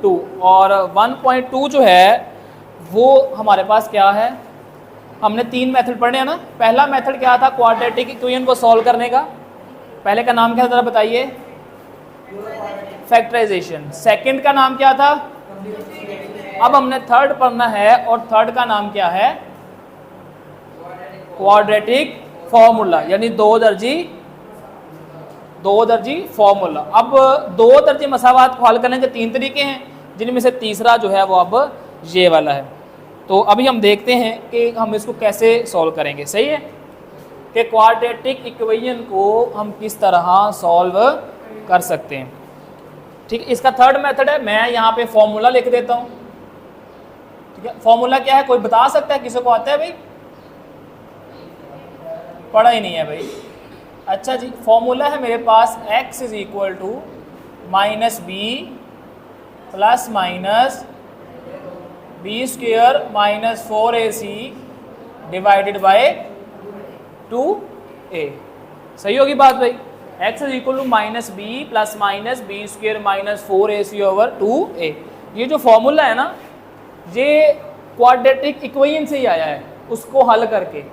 2 और 1.2 जो है वो हमारे पास क्या है, हमने 3 मेथड पढ़ने हैं ना। पहला मेथड क्या था क्वाड्रेटिक इक्वेशन को सॉल्व करने का, पहले का नाम क्या था जरा बताइए, फैक्टराइजेशन। सेकंड का नाम क्या था, अब हमने थर्ड पढ़ना है और थर्ड का नाम क्या है, क्वाड्रेटिक फॉर्मूला, यानी दो दर्जी फॉर्मूला। अब दो दर्जी मसावात को हल करने के 3 तरीके हैं, जिनमें से तीसरा जो है वो अब ये वाला है। तो अभी हम देखते हैं कि हम इसको कैसे सॉल्व करेंगे। सही है कि क्वाड्रेटिक इक्वेशन को हम किस तरह सॉल्व कर सकते हैं। ठीक है, इसका थर्ड मेथड है, मैं यहाँ पे फॉर्मूला लिख देता हूँ। ठीक है, फॉर्मूला क्या है कोई बता सकता है, किसी को आता है भाई? पढ़ा ही नहीं है भाई। अच्छा जी, फॉर्मूला है मेरे पास x is equal to minus B plus minus B square minus 4ac divided by 2a। सही होगी बात भाई? x is equal to minus B plus minus B square minus 4ac over 2a। ये जो फॉर्मूला है ना, ये क्वाड्रेटिक इक्वेशन से ही आया है, उसको हल करके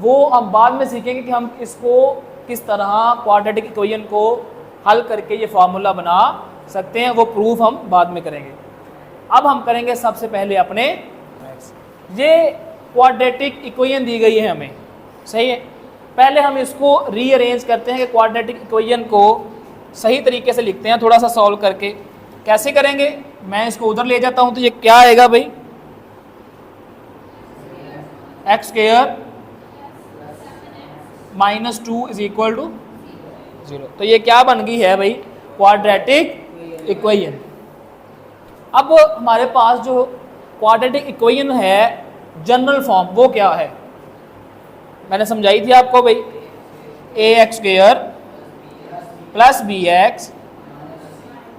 वो हम बाद में सीखेंगे कि हम इसको किस तरह क्वाड्रेटिक इक्वेशन को हल करके ये फार्मूला बना सकते हैं, वो प्रूफ हम बाद में करेंगे। अब हम करेंगे सबसे पहले अपने ये क्वाड्रेटिक इक्वेशन दी गई है हमें, सही है। पहले हम इसको रीअरेंज करते हैं कि क्वाड्रेटिक इक्वेशन को सही तरीके से लिखते हैं, थोड़ा सा सॉल्व करके। कैसे करेंगे, मैं इसको उधर ले जाता हूं, तो ये क्या आएगा भाई, X square minus 2 is equal to 0। तो ये क्या बन गई है भाई, क्वाड्रेटिक इक्वेशन। अब हमारे पास जो क्वाड्रेटिक इक्वेशन है जनरल फॉर्म, वो क्या है, मैंने समझाई थी आपको भाई, a x square plus b x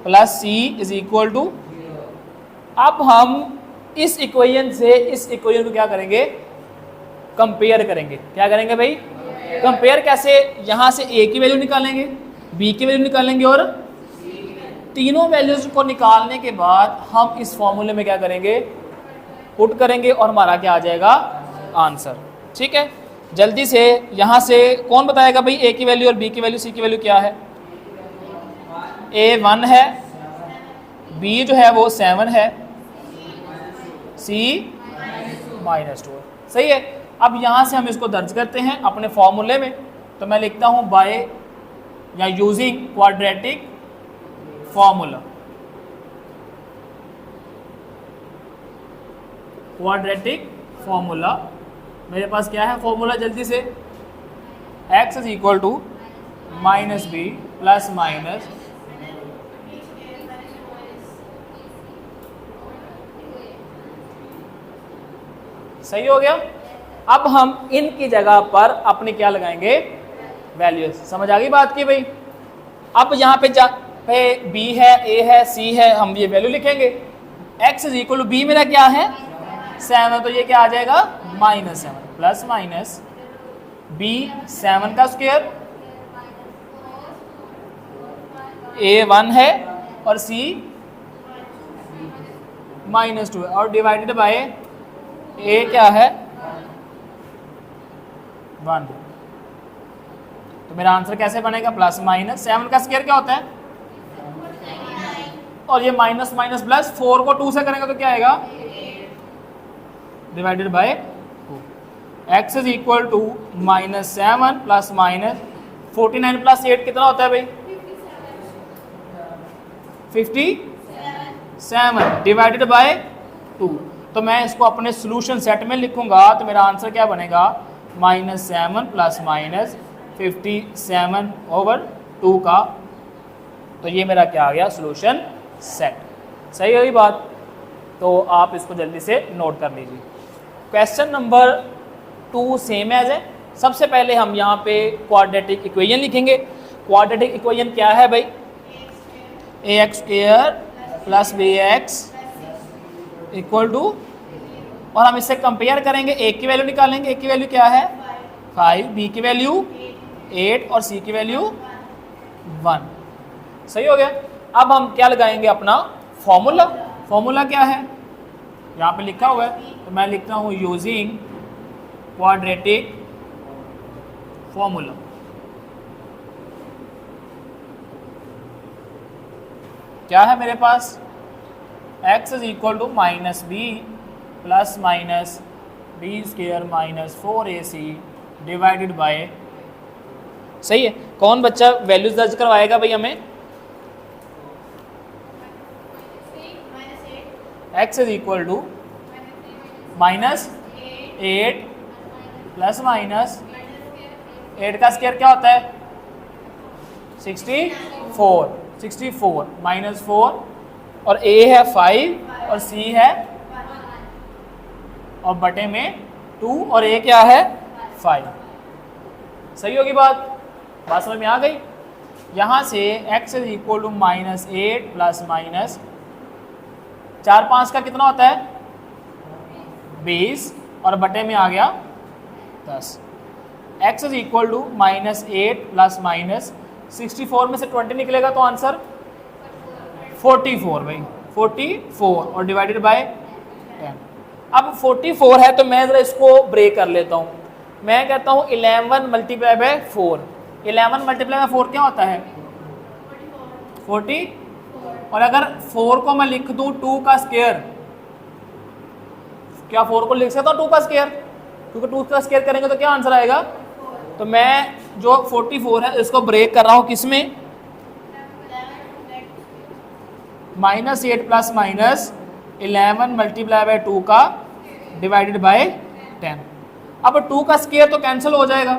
plus c is equal to. अब हम इस इक्वेशन से इस इक्वेशन को क्या करेंगे, कंपेयर करेंगे। क्या करेंगे भाई, कंपेयर कैसे, यहाँ से ए की वैल्यू निकालेंगे, बी की वैल्यू निकालेंगे और तीनों वैल्यूज को निकालने के बाद हम इस फॉर्मूले में क्या करेंगे, पुट करेंगे और हमारा क्या आ जाएगा, आंसर। ठीक है, जल्दी से यहाँ से कौन बताएगा भाई ए की वैल्यू और बी की वैल्यू, सी की वैल्यू क्या है? ए 1 है, बी जो है वो 7 है, सी -2। सही है। अब यहाँ से हम इसको दर्ज करते हैं अपने फॉर्मूले में, तो मैं लिखता हूँ बाय या using quadratic formula. Quadratic formula मेरे पास क्या है फॉर्मूला, जल्दी से, x is equal to minus B plus minus सही हो गया। अब हम इनकी जगह पर अपने क्या लगाएंगे, वैल्यूज। समझ आ गई बात की भाई? अब यहाँ पे b है, a है, c है, हम ये वैल्यू लिखेंगे। x is equal to b मेरा क्या है 7, तो ये क्या आ जाएगा -7 प्लस माइनस b 7 का स्क्वायर, a 1 है और c -2 है और डिवाइडेड बाय a क्या है 1। तो मेरा आंसर कैसे बनेगा, प्लस माइनस 7 का स्क्वायर क्या होता है, और ये माइनस माइनस प्लस, 4 को 2 से करेंगे तो क्या आएगा, divided by 2। x is equal to -7 plus minus 49 plus 8 कितना होता है भाई, 57 डिवाइडेड बाय 2। तो मैं इसको अपने सॉल्यूशन सेट में लिखूंगा, तो मेरा आंसर क्या बनेगा, -7 प्लस माइनस 57 ओवर 2 का। तो ये मेरा क्या आ गया, सॉल्यूशन सेट। सही होगी बात? तो आप इसको जल्दी से नोट कर लीजिए। क्वेश्चन नंबर 2 सेम एज है। सबसे पहले हम यहाँ पे क्वाड्रेटिक इक्वेशन लिखेंगे। क्वाड्रेटिक इक्वेशन क्या है भाई, ax square plus bx equal to, और हम इससे कंपेयर करेंगे, a की वैल्यू निकालेंगे, a की वैल्यू क्या है 5, b की वैल्यू 8 और c की वैल्यू 1। सही हो गया। अब हम क्या लगाएंगे, अपना फॉर्मूला, फॉर्मूला क्या है यहाँ पे लिखा हुआ है, तो मैं लिखता हूँ यूजिंग क्वाड्रेटिक फॉर्मूला। क्या है मेरे पास, x is equal to minus B plus minus B square minus 4ac divided by, सही है। कौन बच्चा वैल्यूज दर्ज करवाएगा भाई हमें, x is equal to minus 8 plus minus 8 का स्क्वायर क्या होता है 64 माइनस 4 और a है 5 और c है और बटे में 2 और a क्या है 5। सही होगी बात समझ में आ गई। यहाँ से x is equal to minus 8 plus minus 4 5 का कितना होता है 20 और बटे में आ गया 10। x is equal to minus 8 plus minus 64 में से 20 निकलेगा तो आंसर 44 भाई 44 और डिवाइडेड बाय 10। अब 44 है तो मैं ज़रा इसको ब्रेक कर लेता हूँ। मैं कहता हूँ 11 मल्टीप्लाई बाय 4, 11 मल्टीप्लाई बाय 4 क्या होता है 40 और अगर 4 को मैं लिख दूँ 2 का स्क्वायर, क्या 4 को लिख सकता हूँ 2 का स्क्वायर, क्योंकि 2 का स्क्वायर करेंगे तो क्या आंसर आएगा। तो मैं जो 44 है इसको ब्रेक कर रहा हूँ किस में, minus 8 plus minus 11 multiply by 2 का डिवाइडेड बाय 10। अब 2 का स्क्वायर तो कैंसिल हो जाएगा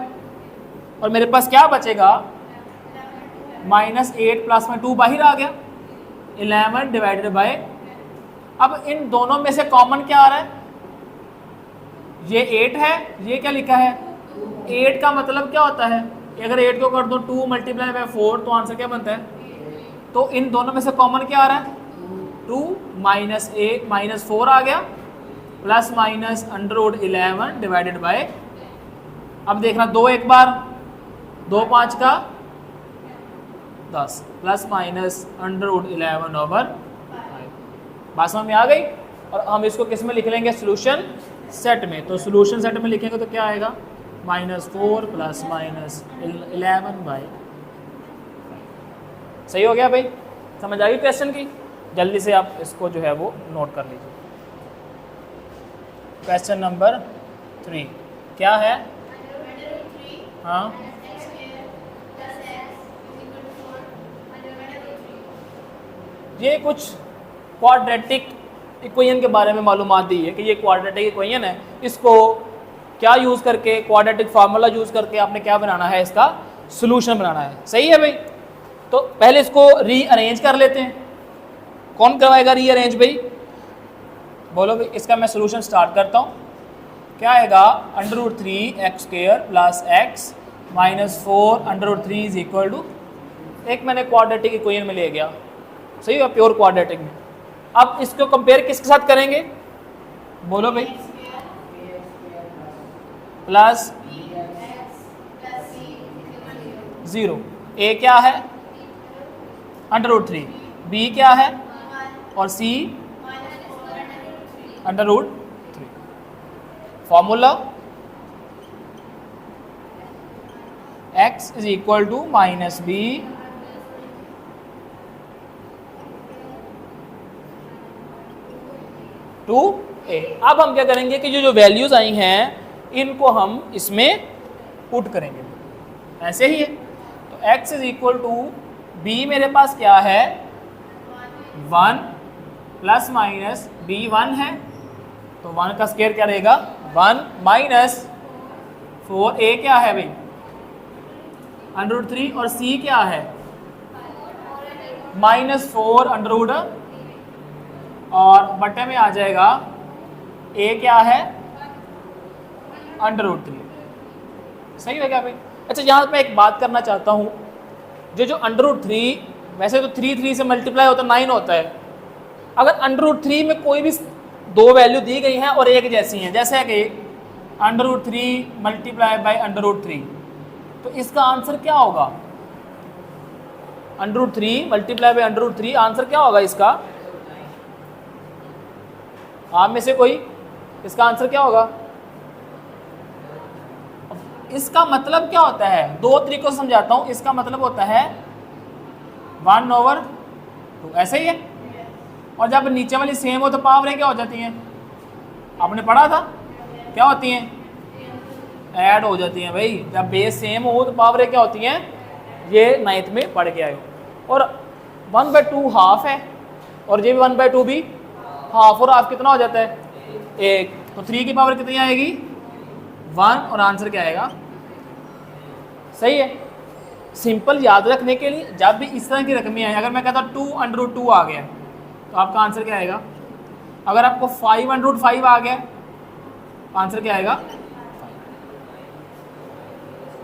और मेरे पास क्या बचेगा माइनस 8 प्लस में 2 बाहर आ गया 11 डिवाइडेड बाय। अब इन दोनों में से कॉमन क्या आ रहा है, ये 8 है, ये क्या लिखा है 8 का मतलब क्या होता है, अगर 8 को कर दो 2 मल्टीप्लाई बाय 4 तो आंसर क्या बनता है। तो इन दोनों में से कॉमन क्या आ रहा है 2 माइनस 8 माइनस 4 आ गया plus minus under root 11 divided by. अब देखना 2 एक बार 2 5 का 10 plus minus under root 11 over 5। बात समझ में आ गई। और हम इसको किस में लिख लेंगे सोल्यूशन सेट में, तो सोल्यूशन सेट में लिखेंगे तो क्या आएगा माइनस 4 प्लस माइनस 11 बाय। सही हो गया भाई, समझ आ गई क्वेश्चन की। जल्दी से आप इसको जो है वो नोट कर लीजिए। क्वेश्चन नंबर 3 क्या है, हाँ ये कुछ क्वाड्रेटिक इक्वेशन के बारे में मालूमात दी है कि ये क्वाड्रेटिक इक्वेशन है, इसको क्या यूज़ करके क्वाड्रेटिक फार्मूला यूज़ करके आपने क्या बनाना है, इसका सॉल्यूशन बनाना है। सही है भाई। तो पहले इसको रीअरेंज कर लेते हैं। कौन करवाएगा रीअरेंज भाई, बोलो भाई। इसका मैं सॉल्यूशन स्टार्ट करता हूँ। क्या आएगा under root 3 X square plus X minus 4 under root 3 is equal to, एक मैंने क्वाड्रेटिक इक्वेशन में ले गया, सही है प्योर क्वाड्रेटिक में। अब इसको कंपेयर किसके साथ करेंगे, बोलो भाई, प्लस 0। ए क्या है अंडर रूट 3, बी क्या है और c under root 3। Formula x is equal to minus b two a. अब हम क्या करेंगे कि जो वैल्यूज आई हैं इनको हम इसमें पुट करेंगे, ऐसे ही है। तो x is equal to b मेरे पास क्या है 1 प्लस माइनस b 1 है, तो 1 का स्क्वायर क्या रहेगा 1 माइनस 4। a क्या है भाई अंडर रूट 3 और c क्या है माइनस 4 अंडर रूट, और बटे में आ जाएगा a क्या है अंडर रूट 3। सही है क्या भाई। अच्छा यहाँ मैं एक बात करना चाहता हूँ, जो अंडर रूट 3 वैसे तो 3 से मल्टीप्लाई होता है 9 होता है। अगर अंडर रूट 3 में कोई भी दो वैल्यू दी गई हैं और एक जैसी हैं, जैसे कि under root 3 multiply by under root 3, तो इसका आंसर क्या होगा under root 3 multiply by under root 3, answer क्या होगा इसका आप में से कोई, इसका आंसर क्या होगा? इसका मतलब क्या होता है, दो तरीकों से समझाता हूं। इसका मतलब होता है 1/2, ऐसा ही है। और जब नीचे वाली सेम हो तो पावरें क्या हो जाती हैं? आपने पढ़ा था क्या होती हैं? ऐड हो जाती हैं भाई। जब बेस सेम हो तो पावरें क्या होती हैं? ये 9th में पढ़ के आए। और 1/2 हाफ है, और ये भी 1/2 भी हाफ, और हाफ कितना हो जाता है? 1। तो 3 की पावर कितनी आएगी? 1, और आंसर क्या आएगा? सही है। सिंपल याद रखने के लिए, जब भी इस तरह की रकमें आए, अगर मैं कहता 2/2 आ गया तो आपका आंसर क्या आएगा? अगर आपको 5/5 आ गया, आंसर क्या आएगा?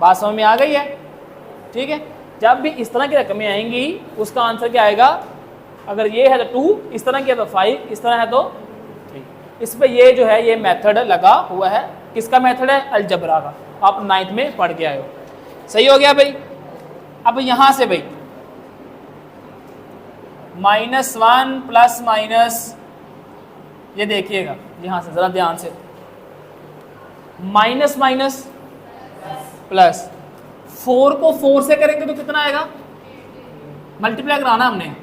बात समझ में आ गई है? ठीक है। जब भी इस तरह की रकमें आएंगी उसका आंसर क्या आएगा? अगर ये है तो 2, इस तरह की है तो 5, इस तरह है तो 3। इस पे ये जो है ये मेथड लगा हुआ है। किसका मेथड है? अलजबरा का। आप 9th में पढ़ के आए हो। सही हो गया भाई। अब यहां से भाई -1 प्लस माइनस, ये देखिएगा यहां से जरा ध्यान से, माइनस माइनस प्लस, 4 को 4 से करेंगे तो कितना आएगा? मल्टीप्लाई कराना हमने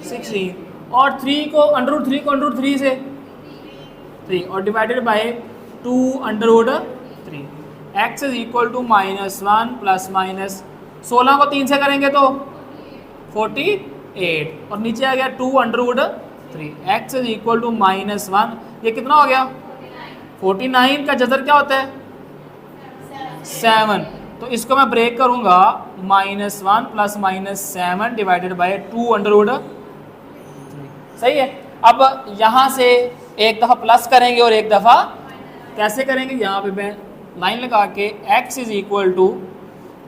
16, और 3 को √3 से 3, और divided by 2√3। x is equal to -1 plus minus, 16 को 3 से करेंगे तो 48, और नीचे आ गया 2√3। x इज इक्वल टू -1, ये कितना हो गया? 49 का जजर क्या होता है? 7। तो इसको मैं ब्रेक करूंगा, -1 प्लस -7 डिवाइडेड बाय 2√3। सही है। अब यहां से एक दफ़ा प्लस करेंगे और एक दफ़ा कैसे करेंगे? यहाँ पे मैं लाइन लगा के x is equal to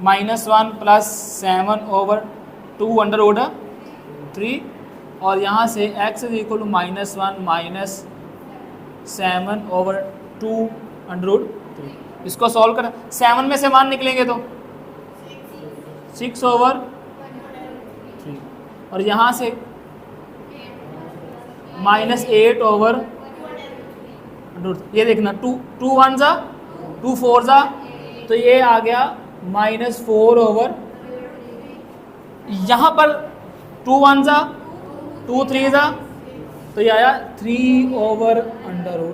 -1 plus 7/2√3, और यहाँ से x is equal to -1 minus 7/2√3। इसको सॉल्व कर, 7 में से 1 निकलेंगे तो 6/3, और यहाँ से -8/, ये देखना 2 1 जा 2 4 जा, तो ये आ गया -4/, यहाँ पर 2 1 जा 2 3 जा, तो ये आया 3/√3।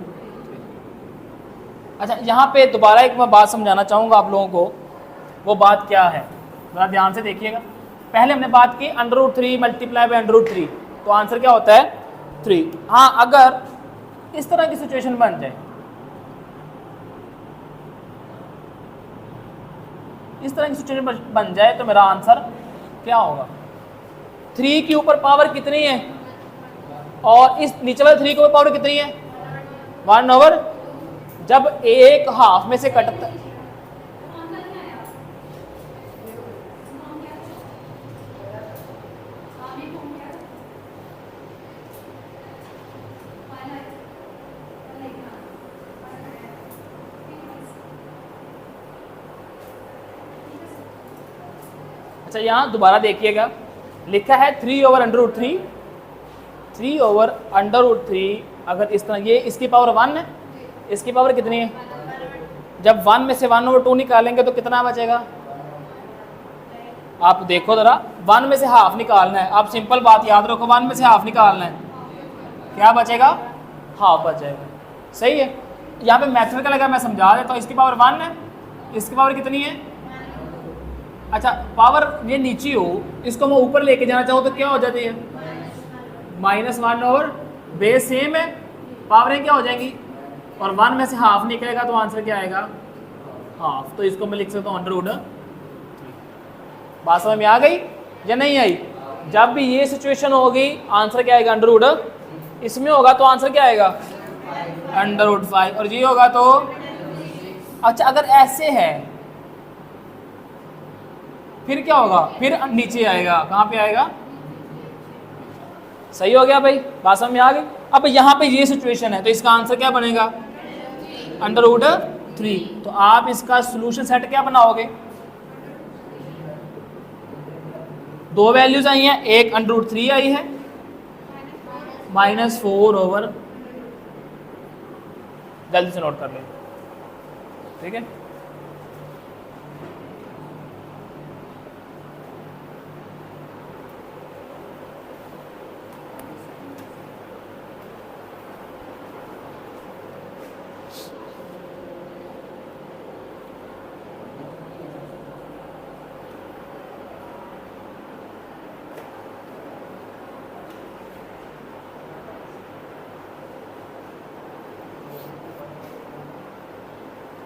अच्छा, यहाँ पे दोबारा एक मैं बात समझाना चाहूँगा आप लोगों को। वो बात क्या है, ज़रा ध्यान से देखिएगा। पहले हमने बात की √3 मल्टीप्लाई बाय √3, तो आंसर क्या होता है? 3। हाँ, अगर इस तरह की सिचुएशन बन जाए, इस तरह की सिचुएशन बन जाए, तो मेरा आंसर क्या होगा? 3 के ऊपर पावर कितनी है, और इस नीचे वाले 3 के ऊपर पावर कितनी है? 1/, जब एक हाफ में से कटता, अच्छा यहाँ दोबारा देखिएगा, लिखा है 3/√3, 3/√3। अगर इस तरह, ये इसकी पावर 1 है, इसकी पावर कितनी है? जब 1 में से 1/2 निकालेंगे तो कितना बचेगा? आप देखो ज़रा, 1 में से हाफ निकालना है। आप सिंपल बात याद रखो, 1 में से हाफ निकालना है, क्या बचेगा? हाफ बचेगा। सही है। यहाँ पे मेथड का लगा, मैं समझा देता हूँ। इसकी पावर 1 है, इसकी पावर कितनी है? अच्छा, पावर ये नीचे हो, इसको मैं ऊपर लेके जाना चाहूँ तो क्या हो जाती है? -1/, बेस सेम है, पावरें क्या हो जाएंगी, और 1 में से हाफ निकलेगा तो आंसर क्या आएगा? हाफ। तो इसको मैं लिख सकता हूँ √3। बात समझ में आ गई या नहीं आई? जब भी ये सिचुएशन होगी, आंसर क्या आएगा? √, इसमें होगा तो आंसर क्या आएगा? √5, और ये होगा तो, अच्छा अगर ऐसे है फिर क्या होगा? फिर नीचे आएगा, कहाँ पे आएगा? सही हो गया भाई, बात समझ में आ गई। अब यहाँ पे ये सिचुएशन है, तो इसका आंसर क्या बनेगा? √3। तो आप इसका सोल्यूशन सेट क्या बनाओगे? दो वैल्यूज आई हैं, एक √3 आई है, -4/, जल्दी से नोट कर लें, ठीक है।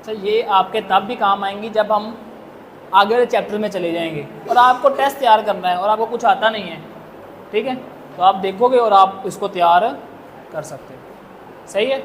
तो ये आपके तब भी काम आएंगी जब हम आगे वाले चैप्टर में चले जाएंगे और आपको टेस्ट तैयार करना है और आपको कुछ आता नहीं है, ठीक है, तो आप देखोगे और आप इसको तैयार कर सकते हो। सही है।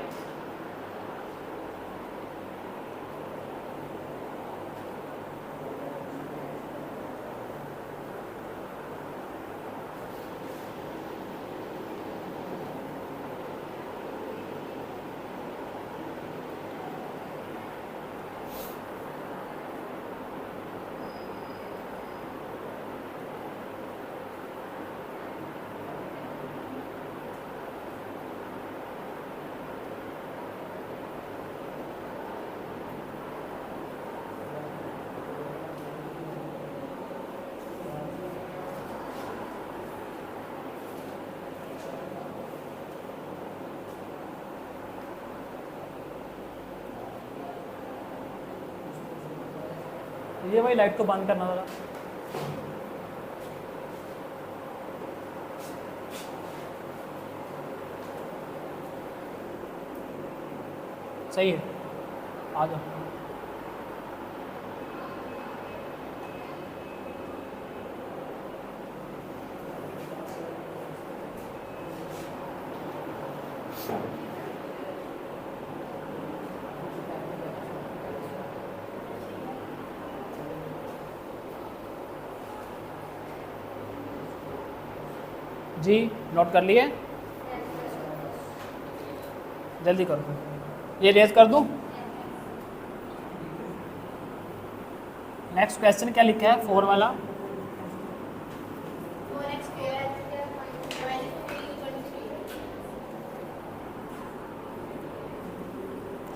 ये भाई लाइट को बंद करना जरा। सही है, आ जाओ। जी नोट कर लिए, जल्दी करो। ये रेज कर दूं। नेक्स्ट क्वेश्चन क्या लिखा है 4 वाला?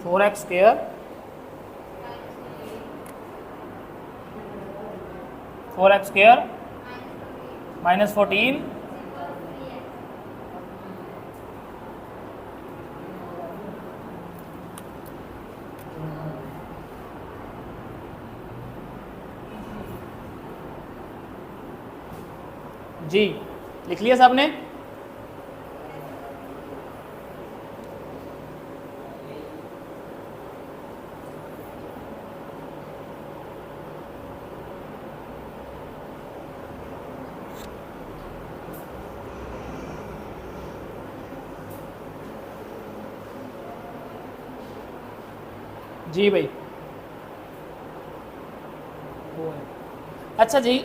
4x स्क्वायर माइनस 14 जी लिख लिया सबने? जी भाई, अच्छा जी,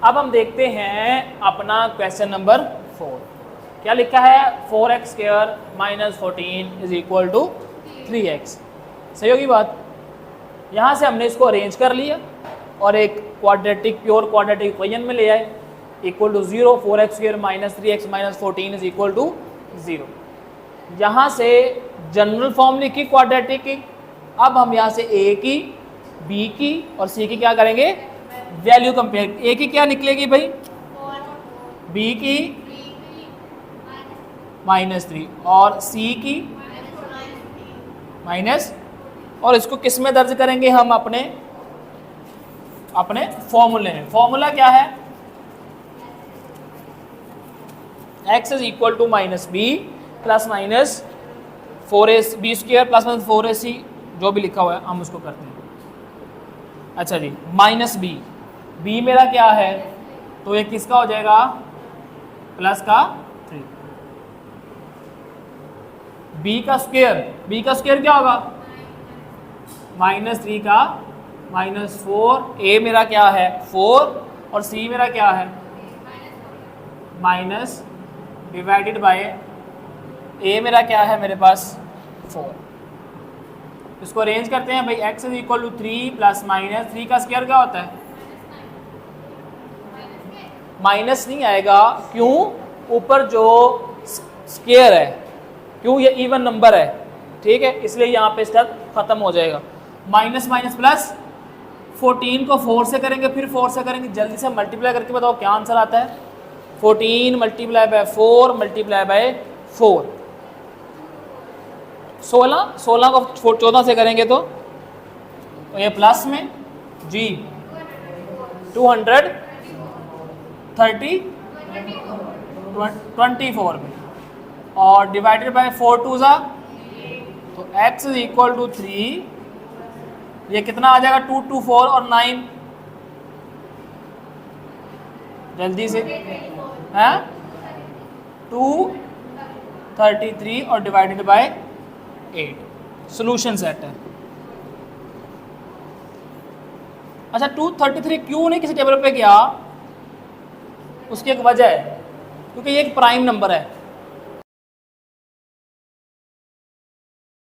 अब हम देखते हैं अपना क्वेश्चन नंबर 4। क्या लिखा है? 4x square minus 14 is equal to 3x। सही होगी बात। यहाँ से हमने इसको अरेंज कर लिया और एक क्वाड्रेटिक प्योर क्वाड्रेटिक इक्वेशन में ले आए, equal to 0। 4x square minus 3x minus 14 is equal to 0। यहाँ से जनरल फॉर्म लिखी क्वाड्रेटिक की। अब हम यहाँ से a की, b की और c की क्या करेंगे? Value compare. a की क्या निकलेगी भाई? b की -3 और c की माइनस, और इसको किस में दर्ज करेंगे हम? अपने फॉर्मूले में। फॉर्मूला क्या है? x is equal to minus B plus minus 4ac B square plus minus 4ac, जो भी लिखा हुआ है हम उसको करते हैं। अच्छा जी, माइनस बी, बी मेरा क्या है? तो ये किसका हो जाएगा? प्लस का 3। बी का स्क्वायर क्या होगा? -3 का -4। ए मेरा क्या है? 4 और सी मेरा क्या है? माइनस डिवाइडेड बाय ए मेरा क्या है मेरे पास? 4। इसको अरेंज करते हैं भाई। x is equal to 3 plus minus 3 का स्क्वायर क्या होता है? माइनस नहीं आएगा, क्यों? ऊपर जो स्क्वायर है, क्यों? ये इवन नंबर है, ठीक है, इसलिए यहाँ पे स्टेप ख़त्म हो जाएगा। माइनस माइनस प्लस, 14 को 4 से करेंगे, फिर 4 से करेंगे, जल्दी से मल्टीप्लाई करके बताओ क्या आंसर आता है। 14 मल्टीप्लाई बाय 4 मल्टीप्लाई बाय 4, 16 को 14 से करेंगे तो ये प्लस में जी 224 में, और डिवाइडेड बाय 4 टू ज़ा, तो x इज इक्वल टू 3, ये कितना आ जाएगा 2 2 4 और 9, जल्दी से हैं 233 और डिवाइडेड बाय 8, सॉल्यूशन सेट है। अच्छा 233 क्यों नहीं किसी टेबल पे गया, उसकी एक वजह है, क्योंकि ये एक प्राइम नंबर है।